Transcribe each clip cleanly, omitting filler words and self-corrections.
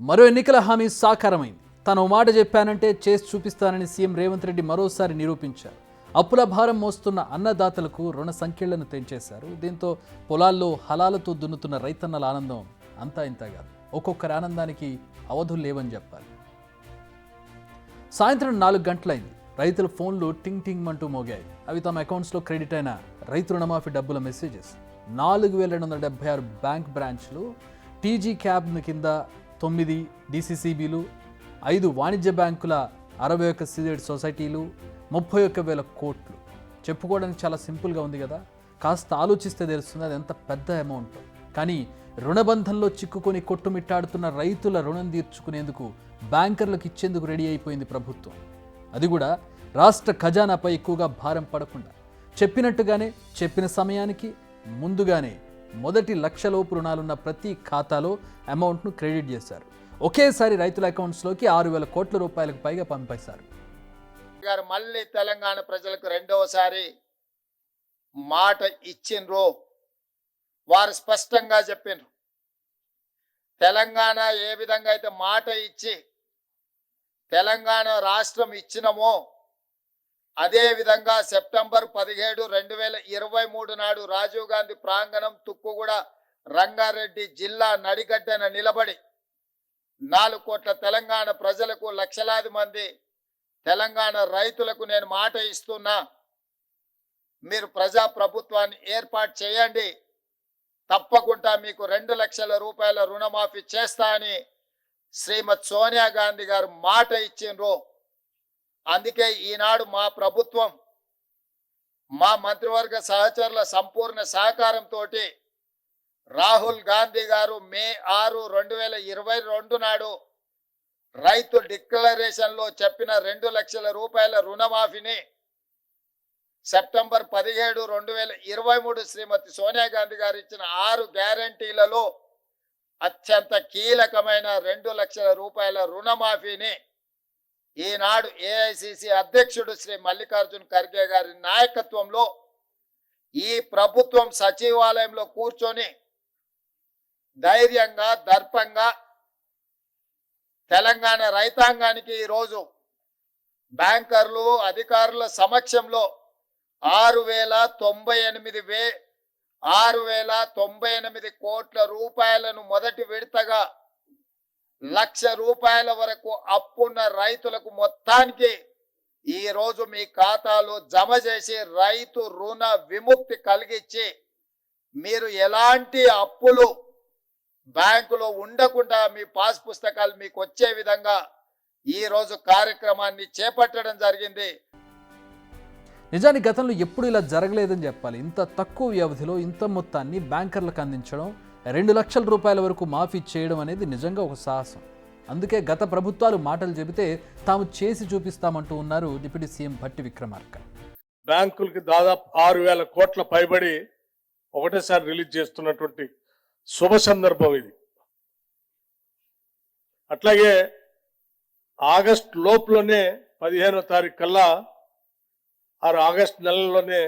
మరో ఎన్నికల హామీ సాకారమైంది. తాను మాట చెప్పానంటే చేసి చూపిస్తానని సీఎం రేవంత్ రెడ్డి మరోసారి నిరూపించారు. అప్పుల భారం మోస్తున్న అన్నదాతలకు రుణ సంఖ్యలను తెంచేశారు. దీంతో పొలాల్లో హలాలతో దున్నుతున్న రైతన్నల ఆనందం అంతా ఇంత కాదు. ఒక్కొక్కరి ఆనందానికి అవధులు లేవని చెప్పాలి. సాయంత్రం 4 గంటలైంది. రైతుల ఫోన్లు టింగ్ టింగ్ అంటూ మోగాయి. అవి తమ అకౌంట్స్లో క్రెడిట్ అయిన రైతు రుణమాఫీ డబ్బుల మెసేజెస్. 4276 బ్యాంక్ బ్రాంచ్లు, టీజీ క్యాబ్ కింద 9 డీసీసీబీలు, 5 వాణిజ్య బ్యాంకుల 61 సీడెడ్ సొసైటీలు, 31,000 కోట్లు. చెప్పుకోవడానికి చాలా సింపుల్గా ఉంది కదా. కాస్త ఆలోచిస్తే తెలుస్తుంది అది ఎంత పెద్ద అమౌంట్. కానీ రుణబంధంలో చిక్కుకొని కొట్టుమిట్టాడుతున్న రైతుల రుణం తీర్చుకునేందుకు బ్యాంకర్లకు ఇచ్చేందుకు రెడీ అయిపోయింది ప్రభుత్వం. అది కూడా రాష్ట్ర ఖజానాపై ఎక్కువగా భారం పడకుండా చెప్పినట్టుగానే చెప్పిన సమయానికి ముందుగానే మొదటి 1,00,000 రుణాలున్న ప్రతి ఖాతాలో అమౌంట్ను క్రెడిట్ చేశారు. ఒకేసారి రైతుల అకౌంట్స్లోకి 6,000 కోట్ల రూపాయలకు పైగా పంపేశారు. మళ్ళీ తెలంగాణ ప్రజలకు రెండవసారి మాట ఇచ్చిండ్రు. వారు స్పష్టంగా చెప్పినారు. తెలంగాణ ఏ విధంగా అయితే మాట ఇచ్చి తెలంగాణ రాష్ట్రం ఇచ్చినమో అదే విధంగా సెప్టెంబర్ 17, 2023 నాడు రాజీవ్ గాంధీ ప్రాంగణం తుక్కుగూడ రంగారెడ్డి జిల్లా నడిగడ్డన నిలబడి 4 కోట్ల తెలంగాణ ప్రజలకు, లక్షలాది మంది తెలంగాణ రైతులకు నేను మాట ఇస్తున్నా, మీరు ప్రజాప్రభుత్వాన్ని ఏర్పాటు చేయండి, తప్పకుండా మీకు 2 లక్షల రూపాయల రుణమాఫీ చేస్తా అని శ్రీమతి సోనియా గాంధీ గారు మాట ఇచ్చిండ్రు. అందుకే ఈనాడు మా ప్రభుత్వం, మా మంత్రివర్గ సహచరుల సంపూర్ణ సహకారంతో రాహుల్ గాంధీ గారు మే 6, 2022 నాడు రైతు డిక్లరేషన్లో చెప్పిన 2 లక్షల రూపాయల రుణమాఫీని సెప్టెంబర్ 17, 2023 శ్రీమతి సోనియా గాంధీ గారు ఇచ్చిన 6 గ్యారంటీలలో అత్యంత కీలకమైన 2 లక్షల రూపాయల రుణమాఫీని ఈనాడు ఏఐసిసి అధ్యక్షుడు శ్రీ మల్లికార్జున్ ఖర్గే గారి నాయకత్వంలో ఈ ప్రభుత్వం సచివాలయంలో కూర్చొని ధైర్యంగా, దర్పంగా తెలంగాణ రైతాంగానికి ఈరోజు బ్యాంకర్లు, అధికారుల సమక్షంలో 6,098 కోట్ల రూపాయలను మొదటి విడతగా 1,00,000 రూపాయల వరకు అప్పున్న రైతులకు మొత్తానికి ఈ రోజు మీ ఖాతాలో జమ చేసి రైతు రుణ విముక్తి కలిగించి మీరు ఎలాంటి అప్పులు బ్యాంకులో ఉండకుండా మీ పాస్ పుస్తకాలు మీకు వచ్చే విధంగా ఈ రోజు కార్యక్రమాన్ని చేపట్టడం జరిగింది. నిజానికి గతంలో ఎప్పుడు ఇలా జరగలేదని చెప్పాలి. ఇంత తక్కువ వ్యవధిలో ఇంత మొత్తాన్ని బ్యాంకర్లకు అందించడం, 2 లక్షల రూపాయల వరకు మాఫీ చేయడం అనేది నిజంగా ఒక సాహసం. అందుకే గత ప్రభుత్వాలు మాటలు చెబితే తాము చేసి చూపిస్తామంటూ ఉన్నారు డిప్యూటీ సీఎం భట్టి విక్రమార్క. బ్యాంకులకి దాదాపు 6,000 కోట్ల పైబడి ఒకటేసారి రిలీజ్ చేస్తున్నటువంటి శుభ సందర్భం ఇది. అట్లాగే ఆగస్టు లోపులోనే 15వ తారీఖు కల్లా ఆగస్టు నెలలోనే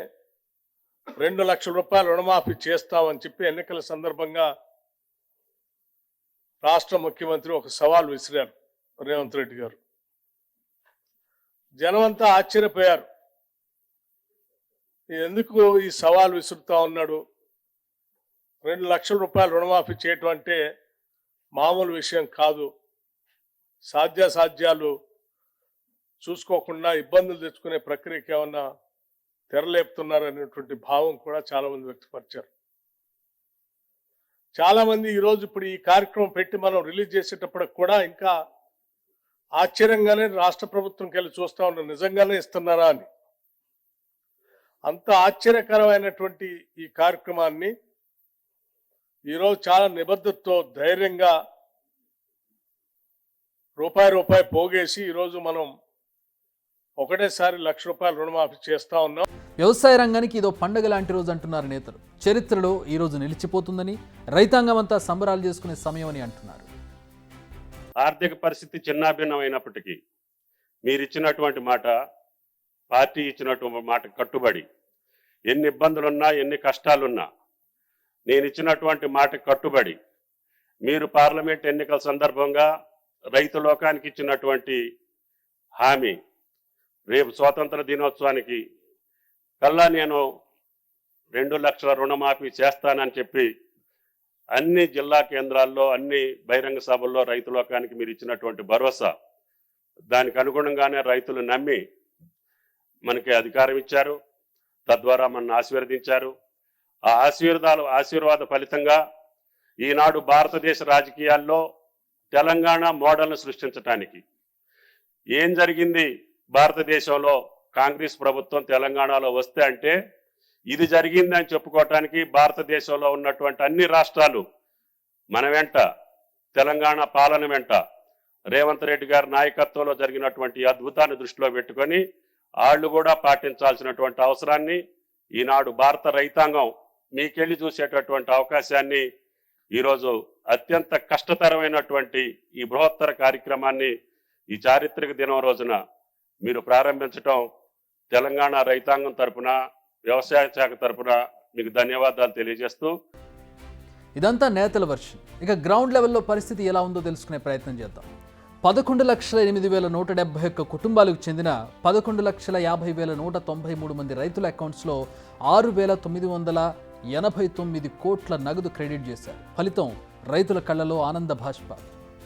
2 లక్షల రూపాయలు రుణమాఫీ చేస్తామని చెప్పి ఎన్నికల సందర్భంగా రాష్ట్ర ముఖ్యమంత్రి ఒక సవాల్ విసిరారు రేవంత్ రెడ్డి గారు. జనమంతా ఆశ్చర్యపోయారు. ఎందుకు ఈ సవాల్ విసురుతా ఉన్నాడు? 2 లక్షల రూపాయలు రుణమాఫీ చేయటం అంటే మామూలు విషయం కాదు. సాధ్యాసాధ్యాలు చూసుకోకుండా ఇబ్బందులు తెచ్చుకునే ప్రక్రియకి ఏమన్నా తెరలేపుతున్నారనేటువంటి భావం కూడా చాలా మంది వ్యక్తపరిచారు. చాలా మంది ఈరోజు ఇప్పుడు ఈ కార్యక్రమం పెట్టి మనం రిలీజ్ చేసేటప్పటికి కూడా ఇంకా ఆశ్చర్యంగానే రాష్ట్ర ప్రభుత్వంకి వెళ్ళి చూస్తూ ఉన్నారు, నిజంగానే ఇస్తున్నారా అని. అంత ఆశ్చర్యకరమైనటువంటి ఈ కార్యక్రమాన్ని ఈరోజు చాలా నిబద్ధతతో ధైర్యంగా రూపాయి పోగేసి ఈరోజు మనం ఒకటేసారి 1,00,000 రూపాయల రుణమాఫీ చేస్తా ఉన్నాం. వ్యవసాయ రంగానికి ఇదో పండుగ లాంటి రోజు అంటున్నారు నేతలు. చరిత్రలో ఈ రోజు నిలిచిపోతుందని, రైతాంగం అంతా సంబరాలు చేసుకునే సమయం అని అంటున్నారు. ఆర్థిక పరిస్థితి చిన్నాభిన్నమైనప్పటికీ మీరు ఇచ్చినటువంటి మాట, పార్టీ ఇచ్చినటువంటి మాట కట్టుబడి, ఎన్ని ఇబ్బందులున్నా, ఎన్ని కష్టాలున్నా నేను ఇచ్చినటువంటి మాట కట్టుబడి మీరు పార్లమెంట్ ఎన్నికల సందర్భంగా రైతు లోకానికి ఇచ్చినటువంటి హామీ రేపు స్వాతంత్ర దినోత్సవానికి కల్లా నేను 2 లక్షల రుణమాఫీ చేస్తానని చెప్పి అన్ని జిల్లా కేంద్రాల్లో అన్ని బహిరంగ సభల్లో రైతు లోకానికి మీరు ఇచ్చినటువంటి భరోసా, దానికి అనుగుణంగానే రైతులు నమ్మి మనకి అధికారం ఇచ్చారు, తద్వారా మనల్ని ఆశీర్వదించారు. ఆ ఆశీర్వాద ఫలితంగా ఈనాడు భారతదేశ రాజకీయాల్లో తెలంగాణ మోడల్ను సృష్టించడానికి ఏం జరిగింది, భారతదేశంలో కాంగ్రెస్ ప్రభుత్వం తెలంగాణలో వస్తే అంటే ఇది జరిగిందని చెప్పుకోవటానికి భారతదేశంలో ఉన్నటువంటి అన్ని రాష్ట్రాలు మన వెంట, తెలంగాణ పాలన వెంట రేవంత్ రెడ్డి గారి నాయకత్వంలో జరిగినటువంటి అద్భుతాన్ని దృష్టిలో పెట్టుకొని వాళ్ళు కూడా పాటించాల్సినటువంటి అవసరాన్ని ఈనాడు భారత రైతాంగం మీకెళ్ళి చూసేటటువంటి అవకాశాన్ని ఈరోజు అత్యంత కష్టతరమైనటువంటి ఈ బృహత్తర కార్యక్రమాన్ని ఈ చారిత్రక దినం రోజున మీరు ప్రారంభించటం తెలంగాణ రైతాంగం తరపున, వ్యవసాయ శాఖ తరపున మీకు ధన్యవాదాలు తెలియజేస్తూ, ఇదంతా నేతల వర్షన్. ఇక గ్రౌండ్ లెవెల్లో పరిస్థితి ఎలా ఉందో తెలుసుకునే ప్రయత్నం చేద్దాం. 11,08,171 కుటుంబాలకు చెందిన 11,50,193 మంది రైతుల అకౌంట్స్లో 6,989 కోట్ల నగదు క్రెడిట్ చేశారు. ఫలితం రైతుల కళ్ళలో ఆనంద భాష్ప.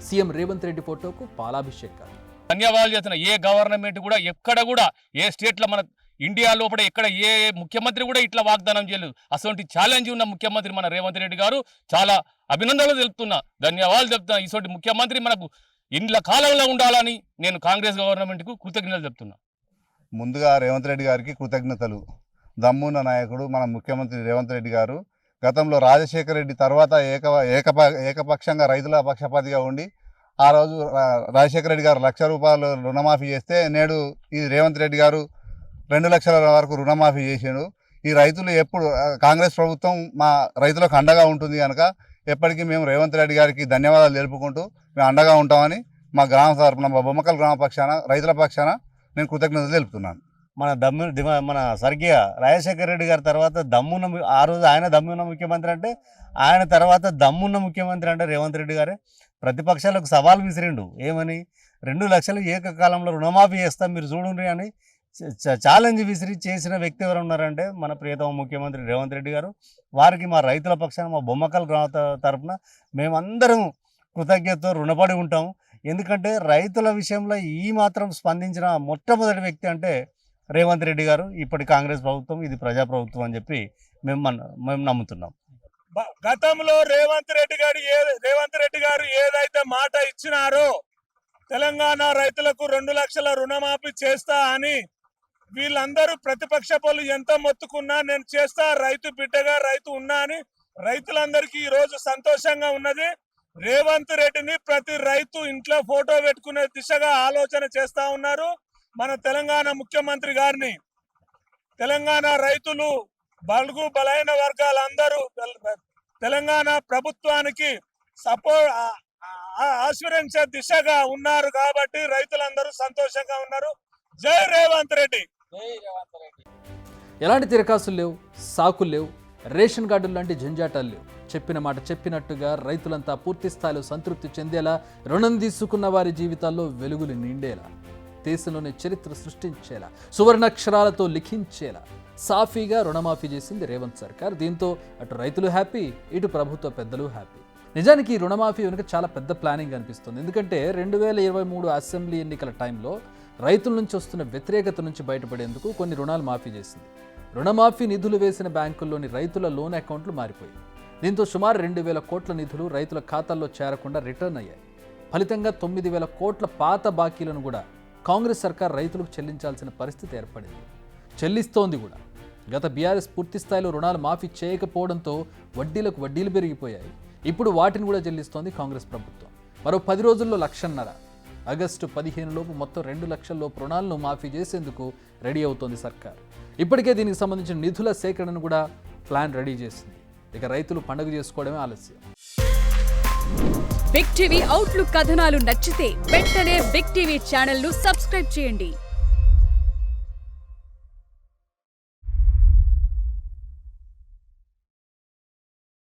సీఎం రేవంత్ రెడ్డి ఫోటోకు పాలాభిషేకాలు. ధన్యవాదాలు చేస్తున్న ఏ గవర్నమెంట్ కూడా ఎక్కడ కూడా ఏ స్టేట్లో మన ఇండియా లోపల ఎక్కడ ఏ ముఖ్యమంత్రి కూడా ఇట్లా వాగ్దానం చేయలేదు. అటువంటి ఛాలెంజ్ ఉన్న ముఖ్యమంత్రి మన రేవంత్ రెడ్డి గారు. చాలా అభినందనలు తెలుపుతున్నా, ధన్యవాదాలు చెప్తున్నా. ఇటువంటి ముఖ్యమంత్రి మనకు ఇండ్ల కాలంలో ఉండాలని నేను కాంగ్రెస్ గవర్నమెంట్కు కృతజ్ఞతలు చెప్తున్నా. ముందుగా రేవంత్ రెడ్డి గారికి కృతజ్ఞతలు. దమ్మున్న నాయకుడు మన ముఖ్యమంత్రి రేవంత్ రెడ్డి గారు. గతంలో రాజశేఖర రెడ్డి తర్వాత ఏకపక్షంగా రైతుల పక్షపాతిగా ఉండి ఆ రోజు రాజశేఖర రెడ్డి గారు 1,00,000 రూపాయలు రుణమాఫీ చేస్తే నేడు ఈ రేవంత్ రెడ్డి గారు 2 లక్షల వరకు రుణమాఫీ చేసాడు. ఈ రైతులు ఎప్పుడు కాంగ్రెస్ ప్రభుత్వం మా రైతులకు అండగా ఉంటుంది కనుక ఎప్పటికీ మేము రేవంత్ రెడ్డి గారికి ధన్యవాదాలు తెలుపుకుంటూ మేము అండగా ఉంటామని మా గ్రామ తరపున, మా బొమ్మకల్ గ్రామ పక్షాన, రైతుల పక్షాన నేను కృతజ్ఞతలు తెలుపుతున్నాను. మన స్వర్గీయ రాజశేఖర రెడ్డి గారి తర్వాత దమ్మున్న, ఆ రోజు ఆయన దమ్మున్న ముఖ్యమంత్రి అంటే, ఆయన తర్వాత దమ్మున్న ముఖ్యమంత్రి అంటే రేవంత్ రెడ్డి గారే. ప్రతిపక్షాలకు సవాల్ విసిరిండు, ఏమని 2 లక్షలు ఏకకాలంలో రుణమాఫీ చేస్తాం మీరు చూడండి అని ఛాలెంజ్ విసిరి చేసిన వ్యక్తి ఎవరు ఉన్నారంటే మన ప్రియతమ ముఖ్యమంత్రి రేవంత్ రెడ్డి గారు. వారికి మా రైతుల పక్షాన, మా బొమ్మకల్ గ్రామ తరఫున మేమందరం కృతజ్ఞతతో రుణపడి ఉంటాము. ఎందుకంటే రైతుల విషయంలో ఈ మాత్రం స్పందించిన మొట్టమొదటి వ్యక్తి అంటే రేవంత్ రెడ్డి గారు. ఇప్పటి కాంగ్రెస్ ప్రభుత్వం ఇది ప్రజాప్రభుత్వం అని చెప్పి మేము నమ్ముతున్నాం. గతంలో రేవంత్ రెడ్డి గారు ఏదైతే మాట ఇచ్చినారో తెలంగాణ రైతులకు 2 లక్షల రుణమాఫీ చేస్తా అని, వీళ్ళందరూ ప్రతిపక్ష పనులు ఎంత మొత్తుకున్నా నేను చేస్తా, రైతు బిడ్డగా రైతు ఉన్నా అని రైతులందరికీ ఈ రోజు సంతోషంగా ఉన్నది. రేవంత్ రెడ్డిని ప్రతి రైతు ఇంట్లో ఫోటో పెట్టుకునే దిశగా ఆలోచన చేస్తా ఉన్నారు. మన తెలంగాణ ముఖ్యమంత్రి గారిని, తెలంగాణ రైతులు, బలుగు బలైన వర్గాలందరూ తెలంగాణ ప్రభుత్వానికి ఆశీర్వదించే దిశగా ఉన్నారు కాబట్టి రైతులందరూ సంతోషంగా ఉన్నారు. జై రేవంత్ రెడ్డి. ఎలాంటి తిరకాసులు లేవు, సాకులు లేవు, రేషన్ కార్డులు లాంటి జంజాటాలు లేవు. చెప్పిన మాట చెప్పినట్టుగా రైతులంతా పూర్తి స్థాయిలో సంతృప్తి చెందేలా, రుణం తీసుకున్న వారి జీవితాల్లో వెలుగులు నిండేలా, దేశంలోనే చరిత్ర సృష్టించేలా, సువర్ణాక్షరాలతో లిఖించేలా సాఫీగా రుణమాఫీ చేసింది రేవంత్ సర్కార్. దీంతో అటు రైతులు హ్యాపీ, ఇటు ప్రభుత్వ పెద్దలు హ్యాపీ. నిజానికి ఈ రుణమాఫీ వెనుక చాలా పెద్ద ప్లానింగ్ అనిపిస్తుంది. ఎందుకంటే 2023 అసెంబ్లీ ఎన్నికల టైంలో రైతుల నుంచి వస్తున్న వ్యతిరేకత నుంచి బయటపడేందుకు కొన్ని రుణాలు మాఫీ చేసింది. రుణమాఫీ నిధులు వేసిన బ్యాంకుల్లోని రైతుల లోన్ అకౌంట్లు మారిపోయాయి. దీంతో సుమారు 2,000 కోట్ల నిధులు రైతుల ఖాతాల్లో చేరకుండా రిటర్న్ అయ్యాయి. ఫలితంగా 9,000 కోట్ల పాత బాకీలను కూడా కాంగ్రెస్ సర్కార్ రైతులకు చెల్లించాల్సిన పరిస్థితి ఏర్పడింది. చెల్లిస్తోంది కూడా. గత బీఆర్ఎస్ పూర్తి స్థాయిలో రుణాలు మాఫీ చేయకపోవడంతో వడ్డీలకు వడ్డీలు పెరిగిపోయాయి. ఇప్పుడు వాటిని కూడా చెల్లిస్తోంది కాంగ్రెస్ ప్రభుత్వం. మరో 10 రోజుల్లో 1,50,000, ఆగస్టు 15 లోపు మొత్తం 2 లక్షల లోపు రుణాలను మాఫీ చేసేందుకు రెడీ అవుతోంది సర్కార్. ఇప్పటికే దీనికి సంబంధించిన నిధుల సేకరణను కూడా ప్లాన్ రెడీ చేసింది. ఇక రైతులు పండుగ చేసుకోవడమే ఆలస్యం. బిగ్ టీవీ అవుట్లుక్ కథనాలు నచ్చితే వెంటనే బిగ్ టీవీ ఛానల్ ను సబ్స్క్రైబ్ చేయండి.